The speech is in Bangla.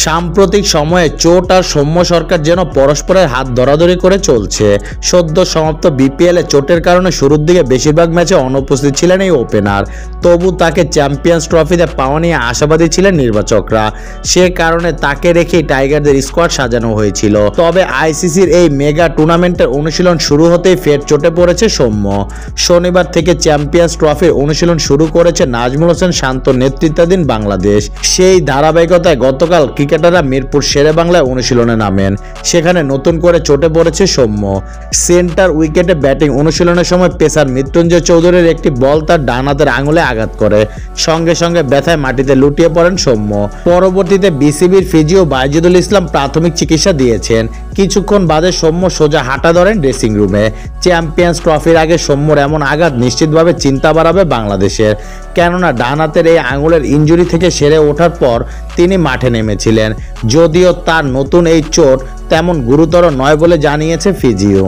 সাম্প্রতিক সময়ে চোট আর সৌম্য সরকার যেন পরস্পরের হাত ধরাধরি করে চলছে। সদ্য সমাপ্ত বিপিএলে চোটের কারণে শুরুর দিকে বেশিরভাগ ম্যাচে অনুপস্থিত ছিলেন এই ওপেনার। তবু তাকে চ্যাম্পিয়ন্স ট্রফিতে পাওয়া নিয়ে আশাবাদী ছিলেন নির্বাচকরা। সে কারণে তাকে রেখেই টাইগারদের স্কোয়াড সাজানো হয়েছিল। তবে আইসিসির এই মেগা টুর্নামেন্টের অনুশীলন শুরু হতেই ফের চোটে পড়েছে সৌম্য। শনিবার থেকে চ্যাম্পিয়ন্স ট্রফির অনুশীলন শুরু করেছে নাজমুল হোসেন শান্ত নেতৃত্বাধীন বাংলাদেশ। সেই ধারাবাহিকতায় গতকাল ক্রিকেটাররা মিরপুর শেরেবাংলায় অনুশীলনে নামেন। সেখানে নতুন করে চোটে পড়েছে সৌম্য। সেন্টার উইকেটে ব্যাটিং অনুশীলনের সময় পেসার মৃত্যুঞ্জয় চৌধুরীর একটি বল তার ডান হাতের আঙুলে আঘাত করে। সঙ্গে সঙ্গে ব্যথায় মাটিতে লুটিয়ে পড়েন সৌম্য। পরবর্তীতে বিসিবির ফিজিও বাইজিদুল ইসলাম প্রাথমিক চিকিৎসা দিয়েছেন। কিছুক্ষণ বাদে সৌম্য সোজা হাঁটা ধরেন ড্রেসিং রুমে। চ্যাম্পিয়ন্স ট্রফির আগে সৌম্যর এমন আঘাত নিশ্চিতভাবে চিন্তা বাড়াবে বাংলাদেশের। কেননা ডান হাতের এই আঙুলের ইনজুরি থেকে সেরে ওঠার পর তিনি মাঠে নেমেছিলেন। যদিও তার নতুন এই চোট তেমন গুরুতর নয় বলে জানিয়েছে ফিজিও।